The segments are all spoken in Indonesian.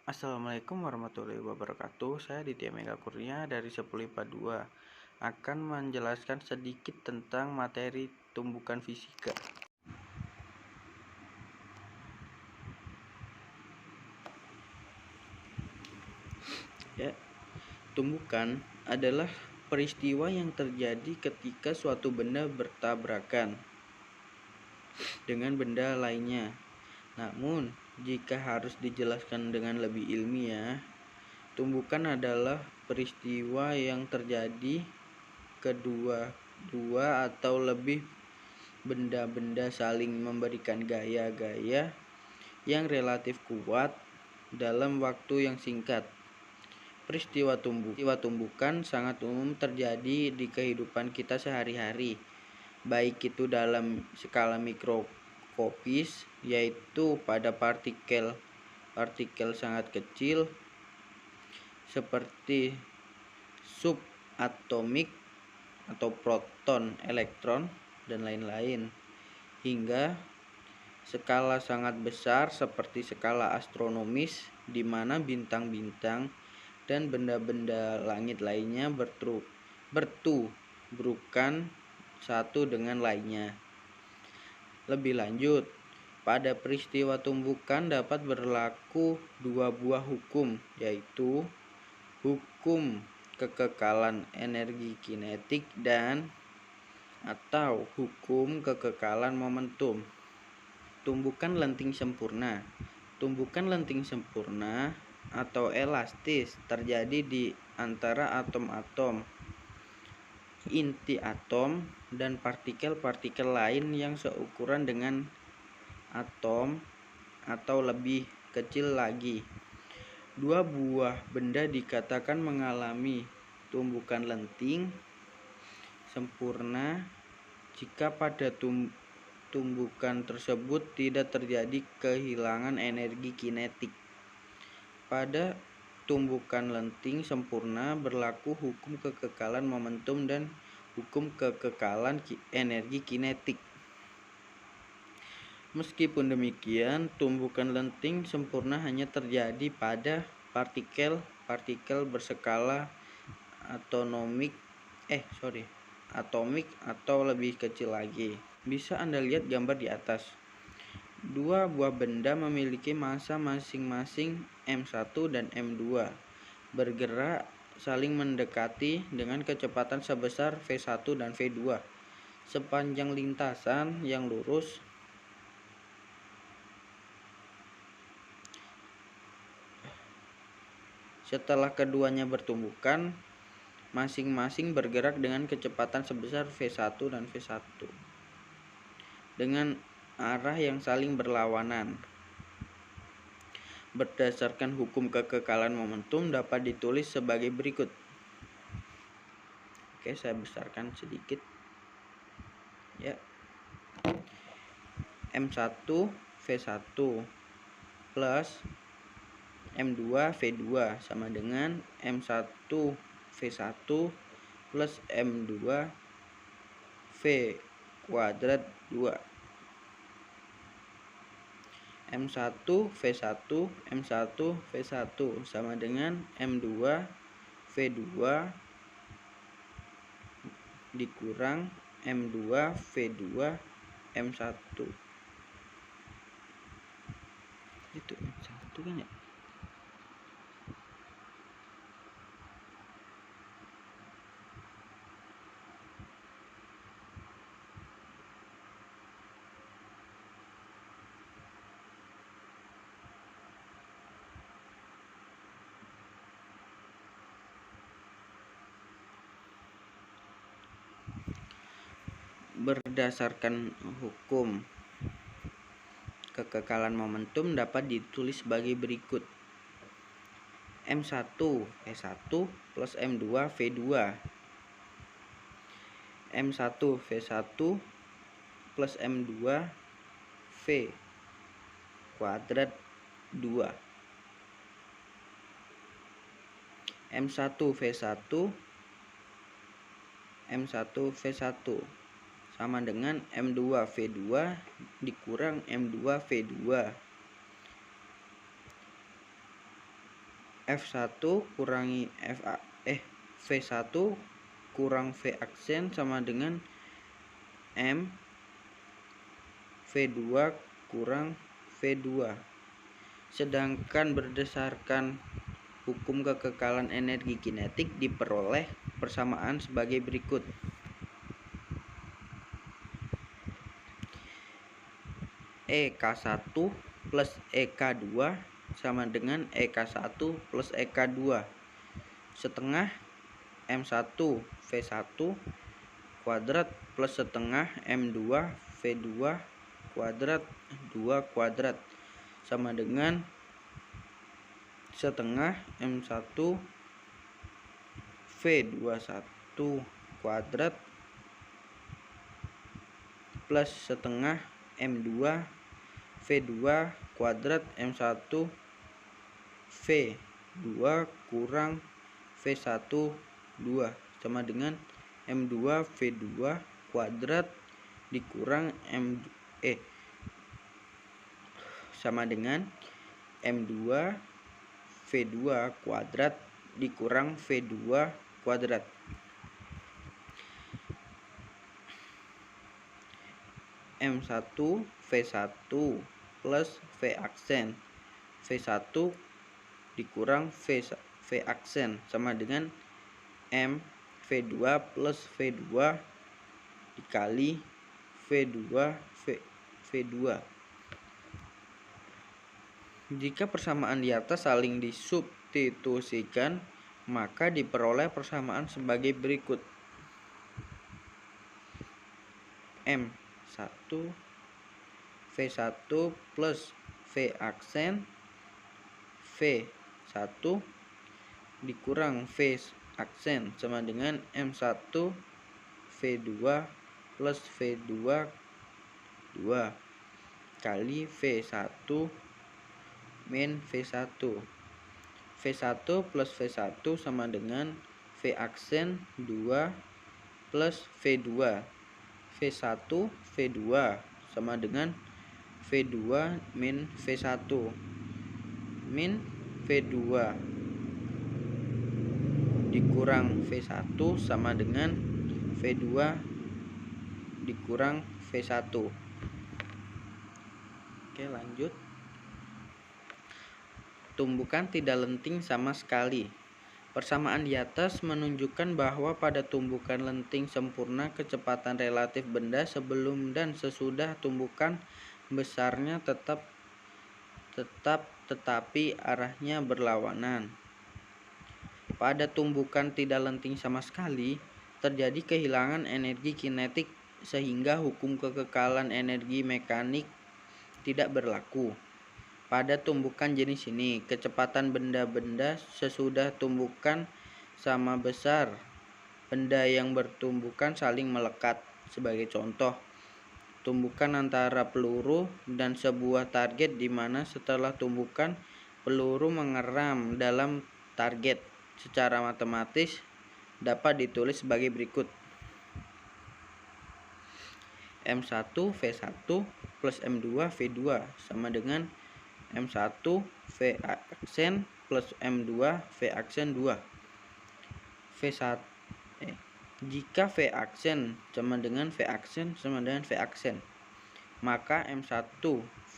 Assalamualaikum warahmatullahi wabarakatuh. Saya Ditya Mega Kurnia dari 10 IPA 2 akan menjelaskan sedikit tentang materi tumbukan fisika. Tumbukan adalah peristiwa yang terjadi ketika suatu benda bertabrakan dengan benda lainnya. Namun, jika harus dijelaskan dengan lebih ilmiah, tumbukan adalah peristiwa yang terjadi kedua atau lebih benda-benda saling memberikan gaya-gaya yang relatif kuat dalam waktu yang singkat. Peristiwa tumbukan sangat umum terjadi di kehidupan kita sehari-hari, baik itu dalam skala mikroskopis, yaitu pada partikel sangat kecil seperti subatomik atau proton, elektron, dan lain-lain, hingga skala sangat besar seperti skala astronomis, di mana bintang-bintang dan benda-benda langit lainnya bertuburukan satu dengan lainnya. Lebih lanjut, pada peristiwa tumbukan dapat berlaku dua buah hukum, yaitu hukum kekekalan energi kinetik dan atau hukum kekekalan momentum. Tumbukan lenting sempurna. Tumbukan lenting sempurna atau elastis terjadi di antara atom-atom, inti atom, dan partikel-partikel lain yang seukuran dengan atom atau lebih kecil lagi. Dua buah benda dikatakan mengalami tumbukan lenting sempurna jika pada tumbukan tersebut tidak terjadi kehilangan energi kinetik. Pada tumbukan lenting sempurna berlaku hukum kekekalan momentum dan hukum kekekalan energi kinetik. Meskipun demikian, tumbukan lenting sempurna hanya terjadi pada partikel berskala atomik atau lebih kecil lagi. Bisa Anda lihat gambar di atas. Dua buah benda memiliki massa masing-masing m1 dan m2, bergerak saling mendekati dengan kecepatan sebesar v1 dan v2 sepanjang lintasan yang lurus. Setelah keduanya bertumbukan, masing-masing bergerak dengan kecepatan sebesar v1 dan v1 dengan arah yang saling berlawanan. Berdasarkan hukum kekekalan momentum dapat ditulis sebagai berikut. Oke, saya besarkan sedikit. Ya. M1 V1 plus M2 V2 sama dengan M1 V1 plus M2 V kuadrat 2. M1 V1 M1 V1 sama dengan M2 V2 dikurang M2 V2 M1. Itu M1 kan ya? Berdasarkan hukum kekekalan momentum dapat ditulis sebagai berikut. M1 V1 plus M2 V2. M1 V1 plus M2 V kuadrat 2. M1 V1 M1 V1 sama dengan M2 V2 dikurang M2 V2 F1 kurangi V1 kurang V aksen sama dengan M V2 kurang V2. Sedangkan berdasarkan hukum kekekalan energi kinetik diperoleh persamaan sebagai berikut. EK1 plus EK2 sama dengan EK1 plus EK2 setengah M1 V1 kuadrat plus setengah M2 V2 kuadrat 2 kuadrat sama dengan setengah M1 V21 kuadrat plus setengah M2 V2 kuadrat M1 V2 kurang V1 2 sama dengan M2 V2 kuadrat dikurang sama dengan M2 V2 kuadrat dikurang V2 kuadrat. M1 V1 plus V aksen V1 dikurang V aksen sama dengan M V2 plus V2 dikali V2 V2. Jika persamaan di atas saling disubstitusikan, maka diperoleh persamaan sebagai berikut. M1 V1 plus V aksen V1 dikurang V aksen sama dengan M1 V2 plus V2 2 kali V1 min V1. V1 plus V1 sama dengan V aksen 2 plus V2. V1 V2 sama dengan V2 min V1 min V2 dikurang V1 sama dengan V2 dikurang V1. Oke, lanjut. Tumbukan tidak lenting sama sekali. Persamaan di atas menunjukkan bahwa pada tumbukan lenting sempurna kecepatan relatif benda sebelum dan sesudah tumbukan besarnya tetapi arahnya berlawanan. Pada tumbukan tidak lenting sama sekali, terjadi kehilangan energi kinetik sehingga hukum kekekalan energi mekanik tidak berlaku. Pada tumbukan jenis ini, kecepatan benda-benda sesudah tumbukan sama besar benda yang bertumbukan saling melekat. Sebagai contoh, tumbukan antara peluru dan sebuah target di mana setelah tumbukan peluru mengeram dalam target. Secara matematis dapat ditulis sebagai berikut. M1 V1 plus M2 V2 sama dengan M1 V aksen plus M2 V aksen 2. Jika V aksen sama dengan V aksen sama dengan V aksen, maka M1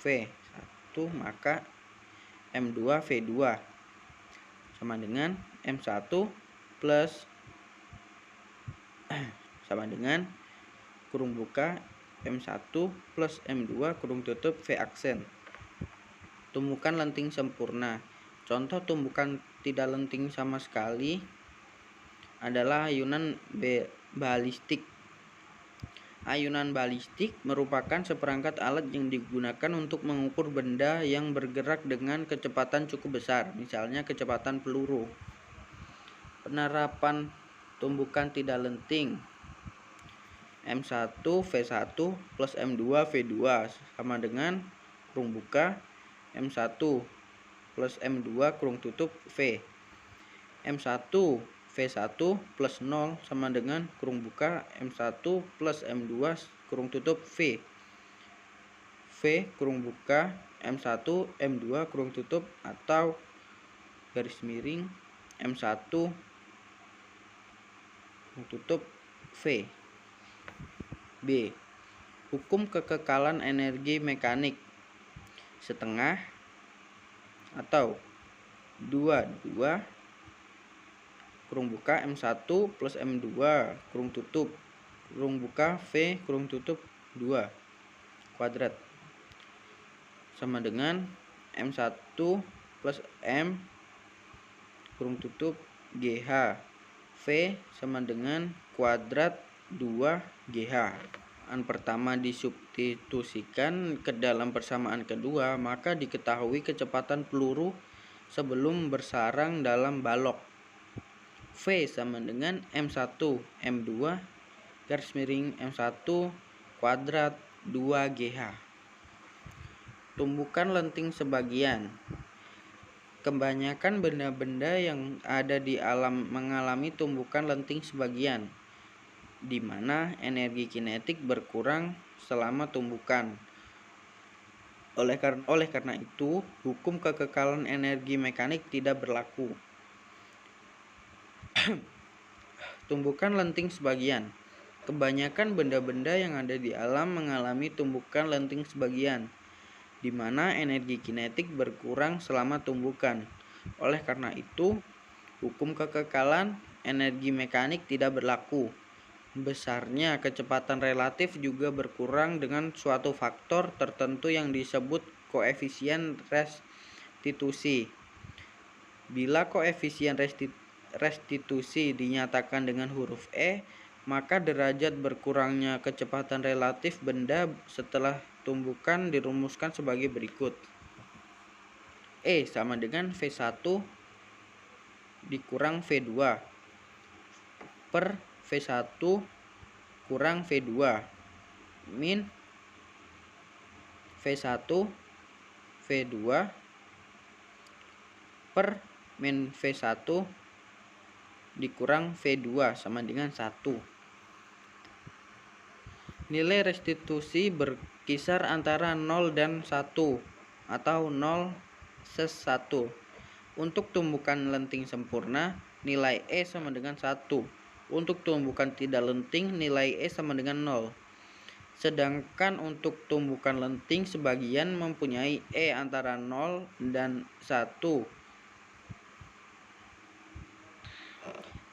V1 maka M2 V2 sama dengan M1 plus sama dengan kurung buka M1 plus M2 kurung tutup V aksen. Tumbukan lenting sempurna. Contoh tumbukan tidak lenting sama sekali adalah ayunan balistik. Ayunan balistik merupakan seperangkat alat yang digunakan untuk mengukur benda yang bergerak dengan kecepatan cukup besar, misalnya kecepatan peluru. Penerapan tumbukan tidak lenting. M1 V1 plus M2 V2 sama dengan kurung buka M1 plus M2 kurung tutup V. M1 V1 plus 0 sama dengan kurung buka M1 plus M2 kurung tutup V. V kurung buka M1 M2 kurung tutup atau garis miring M1 tutup V. B. Hukum kekekalan energi mekanik setengah atau 22 kurung buka M1 plus M2 kurung tutup V kurung tutup 2 kuadrat sama dengan M1 plus M kurung tutup GH V sama dengan kuadrat 2GH. Pertama disubstitusikan ke dalam persamaan kedua, maka diketahui kecepatan peluru sebelum bersarang dalam balok. V sama dengan M1 M2 garis miring M1 kuadrat 2GH. Tumbukan lenting sebagian. Kebanyakan benda-benda yang ada di alam mengalami tumbukan lenting sebagian, di mana energi kinetik berkurang selama tumbukan. Oleh karena itu, hukum kekekalan energi mekanik tidak berlaku. Tumbukan lenting sebagian. Kebanyakan benda-benda yang ada di alam mengalami tumbukan lenting sebagian, di mana energi kinetik berkurang selama tumbukan. Oleh karena itu, hukum kekekalan energi mekanik tidak berlaku. Besarnya kecepatan relatif juga berkurang dengan suatu faktor tertentu yang disebut koefisien restitusi. Bila koefisien restitusi dinyatakan dengan huruf E, maka derajat berkurangnya kecepatan relatif benda setelah tumbukan dirumuskan sebagai berikut. E sama dengan V1 dikurang V2 per V1 kurang V2 min V1 V2 per min V1 dikurang V2 sama dengan 1. Nilai restitusi berkisar antara 0 dan 1 atau 0 ses 1. Untuk tumbukan lenting sempurna, nilai E sama dengan 1. Untuk tumbukan tidak lenting, nilai E sama dengan 0. Sedangkan untuk tumbukan lenting sebagian mempunyai E antara 0 dan 1.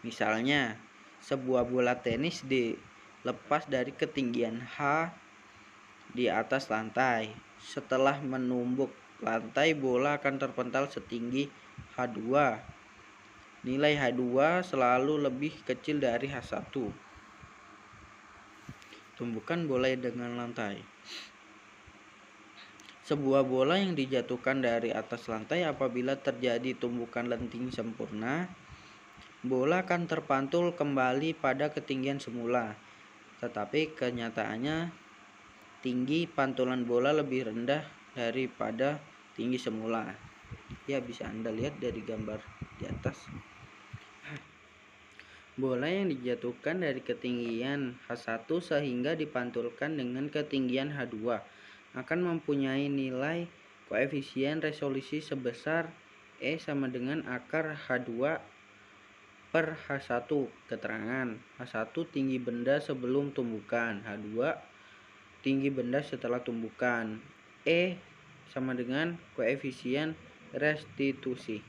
Misalnya, sebuah bola tenis dilepas dari ketinggian H di atas lantai. Setelah menumbuk lantai, bola akan terpental setinggi H2. Nilai H2 selalu lebih kecil dari H1. Tumbukan bola dengan lantai. Sebuah bola yang dijatuhkan dari atas lantai apabila terjadi tumbukan lenting sempurna, bola akan terpantul kembali pada ketinggian semula. Tetapi kenyataannya tinggi pantulan bola lebih rendah daripada tinggi semula. Ya, bisa Anda lihat dari gambar di atas. Bola yang dijatuhkan dari ketinggian H1 sehingga dipantulkan dengan ketinggian H2 akan mempunyai nilai koefisien resolusi sebesar E sama dengan akar H2 per H1. Keterangan: H1 tinggi benda sebelum tumbukan, H2 tinggi benda setelah tumbukan. E sama dengan koefisien restitusi.